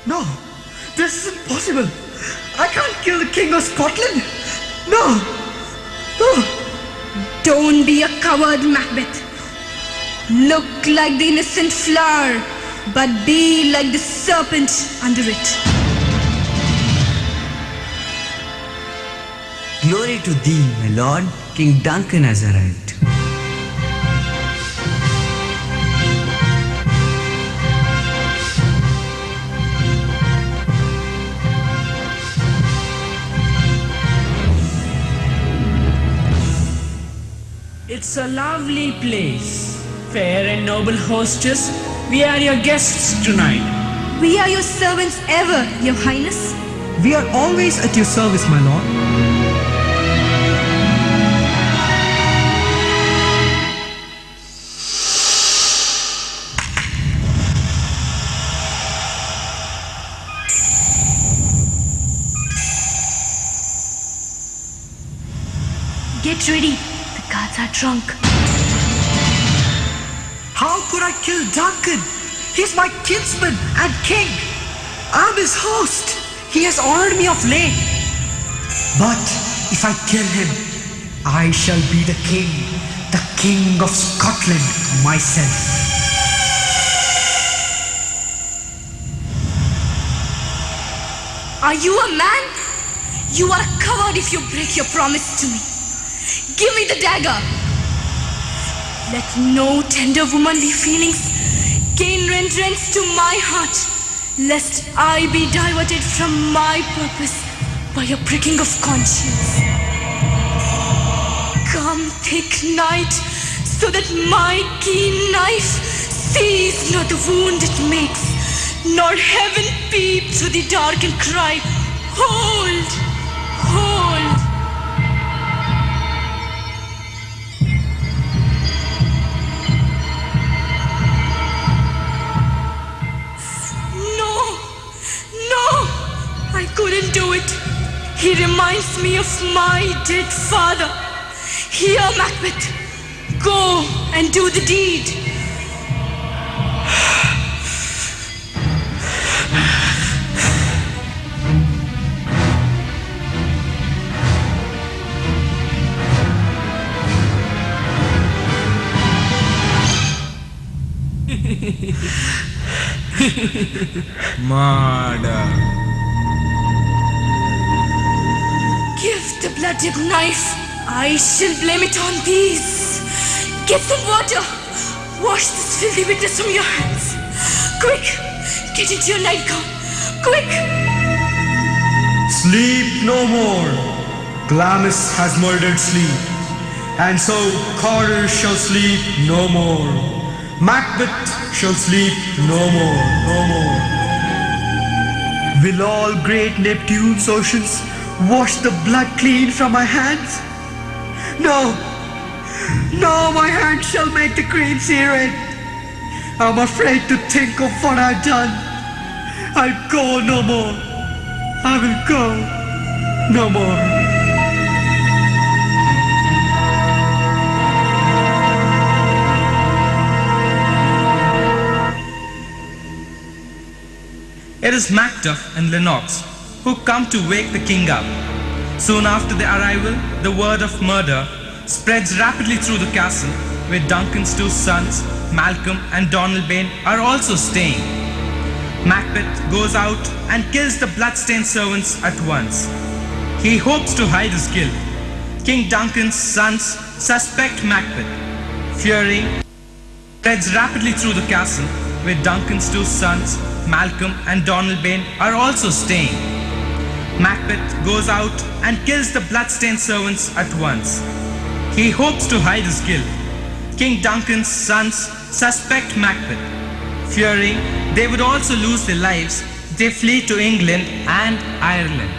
No, this is impossible. I can't kill the King of Scotland. No, no. Don't be a coward, Macbeth. Look like the innocent flower, but be like the serpent under it. Glory to thee, my lord. King Duncan has arrived. It's a lovely place. Fair and noble hostess, we are your guests tonight. We are your servants ever, your highness. We are always at your service, my lord. Get ready. The guards are drunk. How could I kill Duncan? He's my kinsman and king. I'm his host. He has honored me of late. But if I kill him, I shall be the king of Scotland myself. Are you a man? You are a coward if you break your promise to me. Give me the dagger. Let no tender womanly feelings gain entrance to my heart, lest I be diverted from my purpose by a pricking of conscience. Come thick night, so that my keen knife sees not the wound it makes, nor heaven peep through the dark and cry, hold, hold. I couldn't do it. He reminds me of my dead father. Here, Macbeth, go and do the deed. Murder. Give the bloody knife. I shall blame it on these. Get some water. Wash this filthy witness from your hands. Quick, get into your nightgown. Quick. Sleep no more. Glamis has murdered sleep, and so Carter shall sleep no more. Macbeth shall sleep no more, no more. Will all great Neptune's oceans wash the blood clean from my hands? No, no, my hand shall make the green sea red. I'm afraid to think of what I've done. I'll go no more. I will go no more. It is Macbeth and Lennox who come to wake the king up. Soon after their arrival, the word of murder spreads rapidly through the castle, where Duncan's two sons, Malcolm and Donalbain, are also staying. Macbeth goes out and kills the bloodstained servants at once. He hopes to hide his guilt. King Duncan's sons suspect Macbeth. Fearing spreads rapidly through the castle, where Duncan's two sons, Malcolm and Donalbain, are also staying. Macbeth goes out and kills the bloodstained servants at once. He hopes to hide his guilt. King Duncan's sons suspect Macbeth. Fearing they would also lose their lives, they flee to England and Ireland.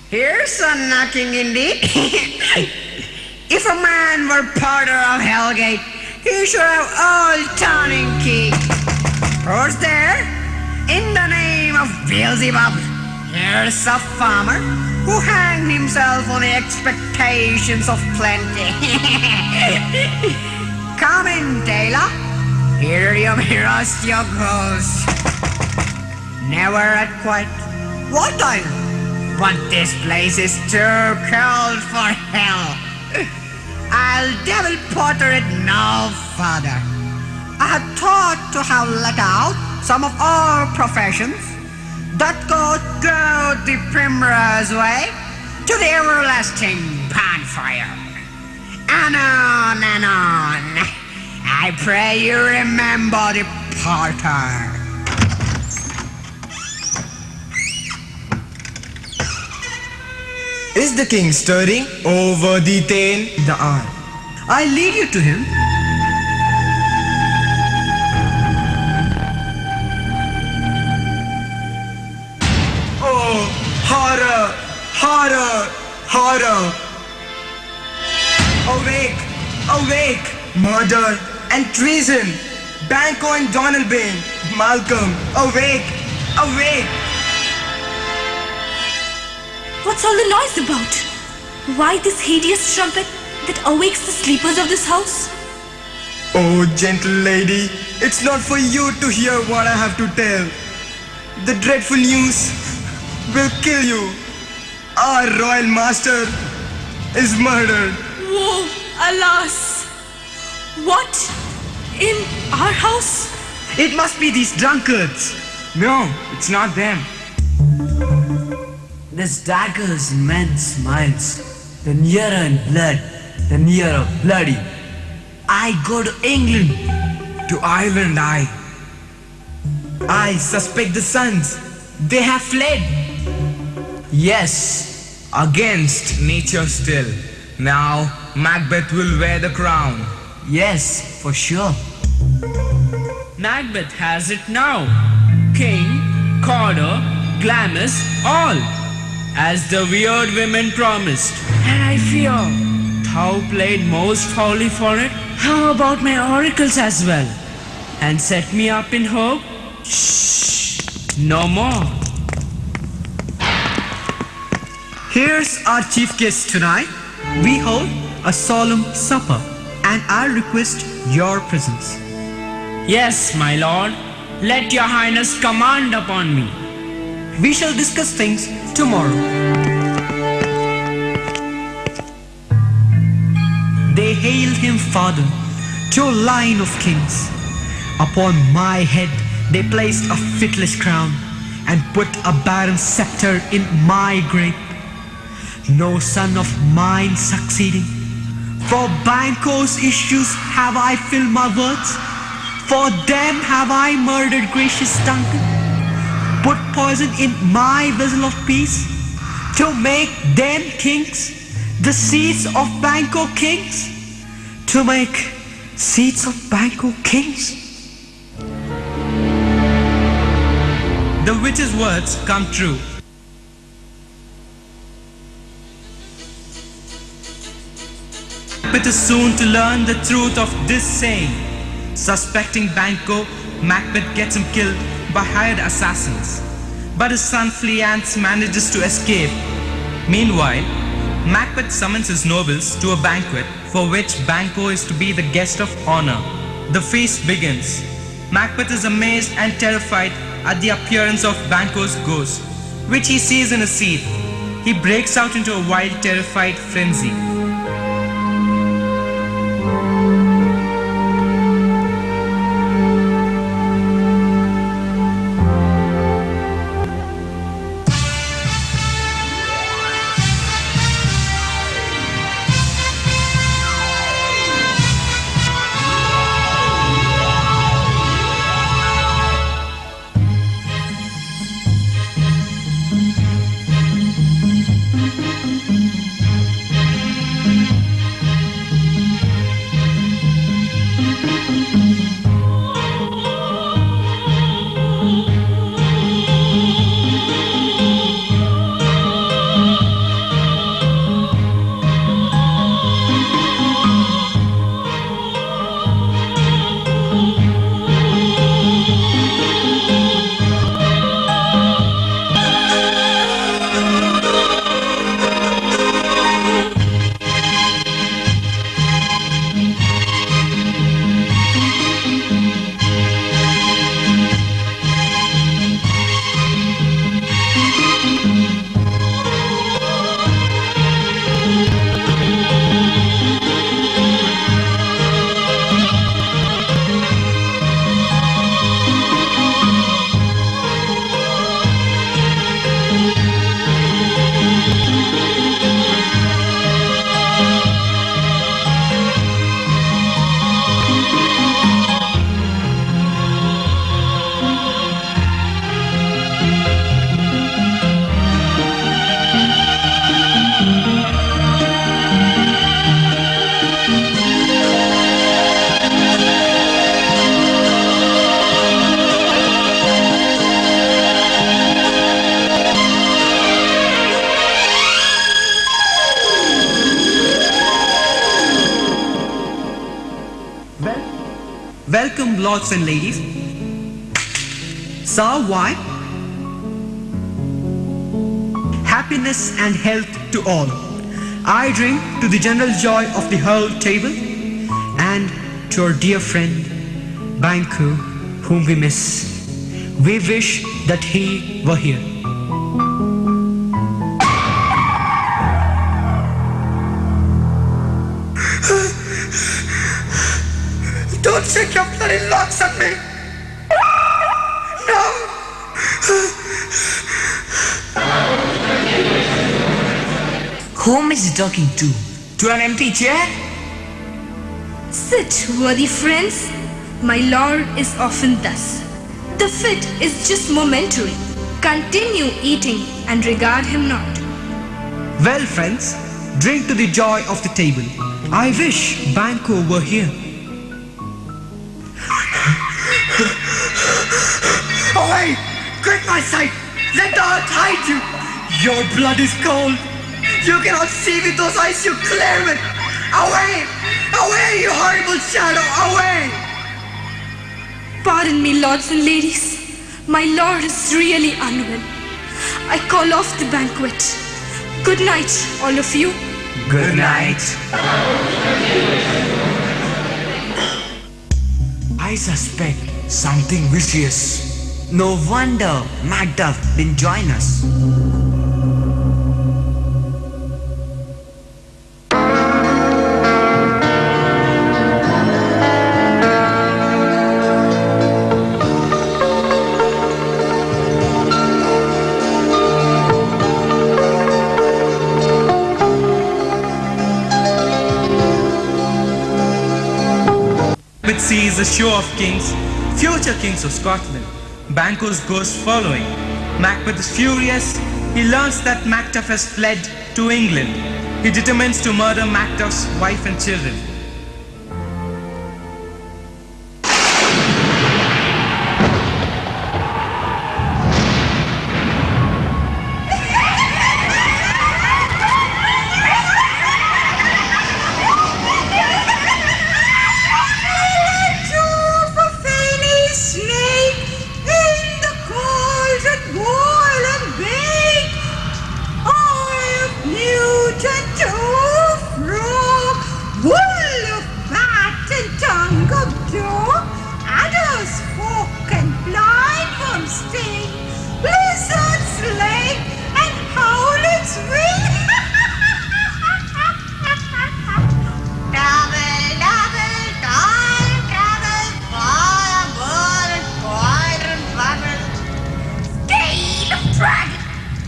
Here's a knocking indeed. If a man were porter of Hellgate, he should have all turning key. Who's there? In the name of Beelzebub, here's a farmer who hanged himself on the expectations of plenty. Come in, Taylor. Here you roast your ghost. Never at quiet. What I want, this place is too cold for hell. I'll devil porter it no further. I had thought to have let out some of our professions that could go the primrose way to the everlasting bonfire. And on and on. I pray you remember the porter. Is the king stirring over the Thane? The hour. I lead you to him. Oh, horror, horror, horror. Awake, awake, murder and treason. Banquo and Donalbain, Malcolm, awake, awake. What's all the noise about? Why this hideous trumpet that awakes the sleepers of this house? Oh, gentle lady, it's not for you to hear what I have to tell. The dreadful news will kill you. Our royal master is murdered. Woe, alas! What? In our house? It must be these drunkards. No, it's not them. This daggers in men's smiles. The nearer in blood, the nearer bloody. I go to England. To Ireland, I suspect the sons. They have fled. Yes, Against nature still. Now Macbeth will wear the crown. yes, for sure. Macbeth has it now. King, Corder, Glamis, all. As the weird women promised. And I fear thou played most foully for it. How about my oracles as well? And set me up in hope? Shh, no more. Here's our chief guest tonight. We hold a solemn supper, and I request your presence. Yes, my lord. Let your highness command upon me. We shall discuss things tomorrow. They hailed him father to a line of kings. Upon my head they placed a fitless crown and put a barren scepter in my grip. No son of mine succeeding. For Banquo's issues have I filled my words. For them have I murdered gracious Duncan. Put poison in my vessel of peace to make them kings, the seeds of Banquo kings, to make seeds of Banquo kings. The witch's words come true. Macbeth is soon to learn the truth of this saying. Suspecting Banquo, Macbeth gets him killed by hired assassins. But his son Fleance manages to escape. Meanwhile, Macbeth summons his nobles to a banquet for which Banquo is to be the guest of honor. The feast begins. Macbeth is amazed and terrified at the appearance of Banquo's ghost, which he sees in a seat. He breaks out into a wild, terrified frenzy. Welcome, lords and ladies. Sir, why? Happiness and health to all. I drink to the general joy of the whole table and to our dear friend Banku, whom we miss. We wish that he were here. Don't shake your bloody locks at me! No! Whom is he talking to? To an empty chair? Sit, worthy friends. My lord is often thus. The fit is just momentary. Continue eating and regard him not. Well, friends, drink to the joy of the table. I wish Banku were here. Away! Quit my sight! Let the earth hide you! Your blood is cold! You cannot see with those eyes you glare with! Away! Away, you horrible shadow! Away! Pardon me, lords and ladies. My lord is really unwell. I call off the banquet. Good night, all of you. Good night. I suspect something vicious. No wonder Macbeth didn't join us. Macbeth sees a show of kings, future kings of Scotland. Banquo's ghost following. Macbeth is furious. He learns that Macduff has fled to England. He determines to murder Macduff's wife and children.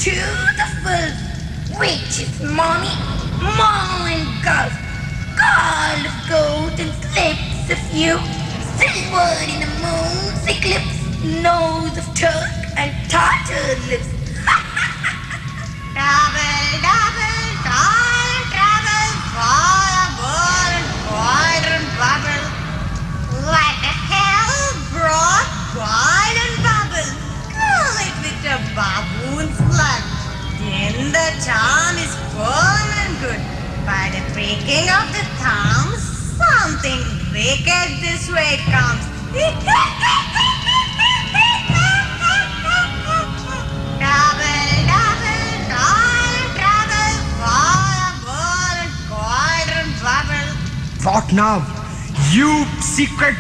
To the full, which is mommy, maw and golf, gall of gold and slips of you, silver in the moon's eclipse, nose of Turk and Tartar lips. Double, double, time travel, fire, burn, boil and bubble, like a hell brought boil and bubble, cool it with a baboon's blood. Then the charm is firm and good. By the breaking of the thumbs, something wicked this way comes. Double, double, time travel, fire, burn, coil and bubble. What now? You secret